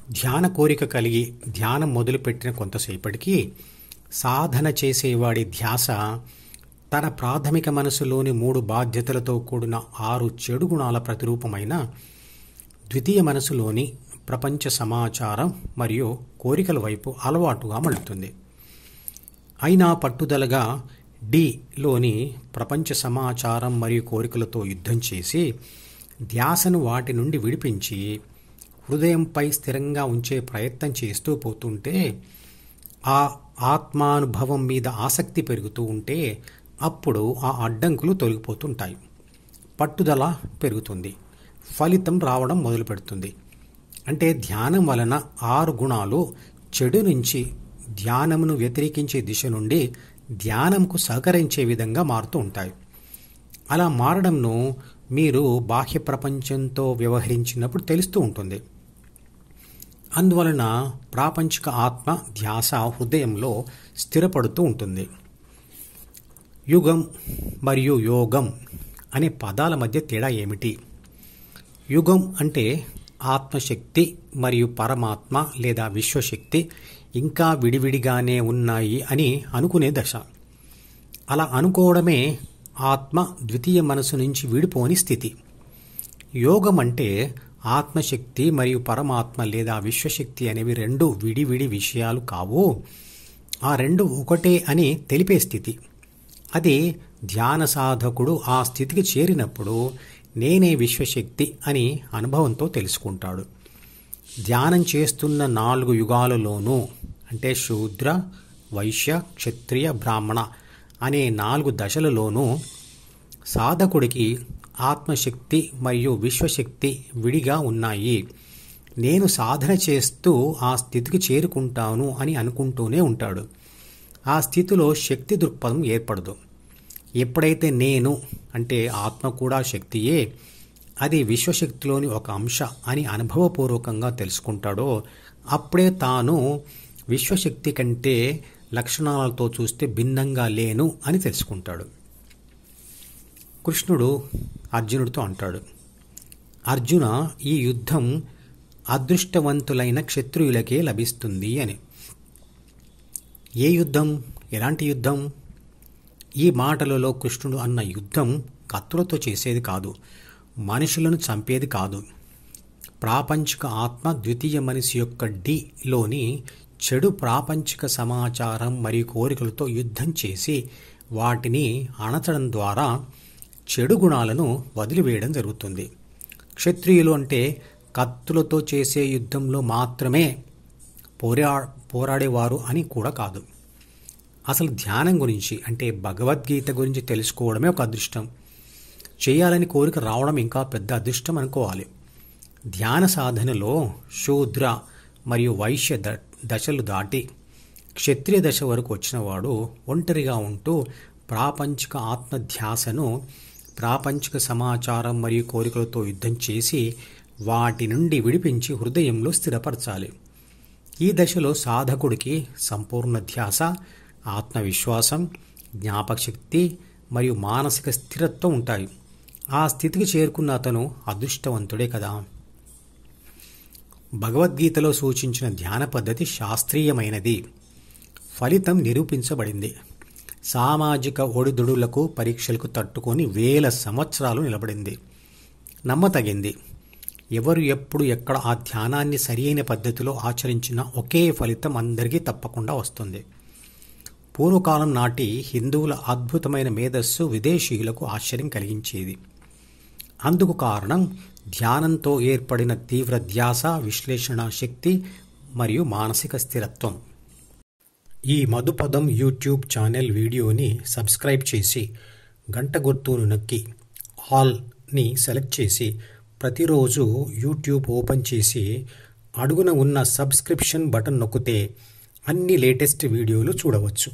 ధ్యాన కోరిక కలిగి ధ్యానం మొదలుపెట్టిన కొంతసేపటికి సాధన చేసేవాడి ధ్యాస తన ప్రాథమిక మనసులోని 3 బాధ్యతలతో కూడిన 6 చెడు గుణాల ప్రతిరూపమైన ద్వితీయ మనసులోని ప్రపంచ సమాచారం మరియు కోరికల వైపు అలవాటుగా మళ్ళుతుంది. అయినా పట్టుదలగా డిలోని ప్రపంచ సమాచారం మరియు కోరికలతో యుద్ధం చేసి ధ్యాసను వాటి నుండి విడిపించి హృదయంపై స్థిరంగా ఉంచే ప్రయత్నం చేస్తూ పోతుంటే ఆ ఆత్మానుభవం మీద ఆసక్తి పెరుగుతూ ఉంటే అప్పుడు ఆ అడ్డంకులు తొలగిపోతుంటాయి. పట్టుదల పెరుగుతుంది, ఫలితం రావడం మొదలు పెడుతుంది. అంటే ధ్యానం వలన 6 గుణాలు చెడు నుంచి ధ్యానమును వ్యతిరేకించే దిశ నుండి ధ్యానంకు సహకరించే విధంగా మారుతూ ఉంటాయి. అలా మారడంను మీరు బాహ్య ప్రపంచంతో వ్యవహరించినప్పుడు తెలుస్తూ ఉంటుంది. అందువలన ప్రాపంచిక ఆత్మ ధ్యాస హృదయంలో స్థిరపడుతూ ఉంటుంది. యుగం మరియు యోగం అనే పదాల మధ్య తేడా ఏమిటి? యుగం అంటే ఆత్మశక్తి మరియు పరమాత్మ లేదా విశ్వశక్తి ఇంకా విడివిడిగానే ఉన్నాయి అని అనుకునే దశ. అలా అనుకోవడమే ఆత్మ ద్వితీయ మనసు నుంచి విడిపోని స్థితి. యోగం అంటే ఆత్మశక్తి మరియు పరమాత్మ లేదా విశ్వశక్తి అనేవి 2 విడివిడి విషయాలు కావు, ఆ 2 ఒకటే అని తెలిపే స్థితి. అది ధ్యాన సాధకుడు ఆ స్థితికి చేరినప్పుడు నేనే విశ్వశక్తి అని అనుభవంతో తెలుసుకుంటాడు. ధ్యానం చేస్తున్న 4 యుగాలలోనూ అంటే శూద్ర, వైశ్య, క్షత్రియ, బ్రాహ్మణ అనే 4 దశలలోనూ సాధకుడికి ఆత్మశక్తి మరియు విశ్వశక్తి విడిగా ఉన్నాయి. నేను సాధన చేస్తూ ఆ స్థితికి చేరుకుంటాను అని అనుకుంటూనే ఉంటాడు. ఆ స్థితిలో శక్తి దృక్పథం ఏర్పడదు. ఎప్పుడైతే నేను అంటే ఆత్మ కూడా శక్తియే, అది విశ్వశక్తిలోని ఒక అంశ అని అనుభవపూర్వకంగా తెలుసుకుంటాడో అప్పుడే తాను విశ్వశక్తి కంటే లక్షణాలతో చూస్తే భిన్నంగా లేను అని తెలుసుకుంటాడు. కృష్ణుడు అర్జునుడితో అంటాడు, అర్జున, ఈ యుద్ధం అదృష్టవంతులైన క్షత్రియులకే లభిస్తుంది అని. ఏ యుద్ధం? ఎలాంటి యుద్ధం? ఈ మాటలలో కృష్ణుడు అన్న యుద్ధం కత్తులతో చేసేది కాదు, మనుషులను చంపేది కాదు. ప్రాపంచిక ఆత్మ ద్వితీయ మనిషి యొక్క డిలోని చెడు ప్రాపంచిక సమాచారం మరియు కోరికలతో యుద్ధం చేసి వాటిని అణచడం ద్వారా చెడు గుణాలను వదిలివేయడం జరుగుతుంది. క్షత్రియులు అంటే కత్తులతో చేసే యుద్ధంలో మాత్రమే పోరాడేవారు అని కూడా కాదు. అసలు ధ్యానం గురించి అంటే భగవద్గీత గురించి తెలుసుకోవడమే ఒక అదృష్టం. చేయాలని కోరిక రావడం ఇంకా పెద్ద అదృష్టం అనుకోవాలి. ధ్యాన సాధనలో శూద్ర మరియు వైశ్య దశలు దాటి క్షత్రియ దశ వరకు వచ్చినవాడు ఒంటరిగా ఉంటూ ప్రాపంచిక ఆత్మధ్యాసను ప్రాపంచిక సమాచారం మరియు కోరికలతో యుద్ధం చేసి వాటి నుండి విడిపించి హృదయంలో స్థిరపరచాలి. ఈ దశలో సాధకుడికి సంపూర్ణ ధ్యాస, ఆత్మవిశ్వాసం, జ్ఞాపకశక్తి మరియు మానసిక స్థిరత్వం ఉంటాయి. ఆ స్థితికి చేరుకున్న అతను అదృష్టవంతుడే కదా. భగవద్గీతలో సూచించిన ధ్యాన పద్ధతి శాస్త్రీయమైనది, ఫలితం నిరూపించబడింది. సామాజిక ఒడిదుడులకు పరీక్షలకు తట్టుకొని 1000 సంవత్సరాలు నిలబడింది. నమ్మతగింది. ఎవరు ఎప్పుడు ఎక్కడ ఆ ధ్యానాన్ని సరియైన పద్ధతిలో ఆచరించినా ఒకే ఫలితం అందరికీ తప్పకుండా వస్తుంది. పూర్వకాలం నాటి హిందువుల అద్భుతమైన మేధస్సు విదేశీయులకు ఆశ్చర్యం కలిగించేది. అందుకు కారణం ధ్యానంతో ఏర్పడిన తీవ్ర ధ్యాస, విశ్లేషణ శక్తి మరియు మానసిక స్థిరత్వం. ఈ మధుపదం యూట్యూబ్ ఛానల్ వీడియోని సబ్స్క్రైబ్ చేసి గంట గుర్తును నొక్కి ఆల్ని సెలెక్ట్ చేసి ప్రతిరోజు యూట్యూబ్ ఓపెన్ చేసి అడుగున ఉన్న సబ్స్క్రిప్షన్ బటన్ నొక్కితే అన్ని లేటెస్ట్ వీడియోలు చూడవచ్చు.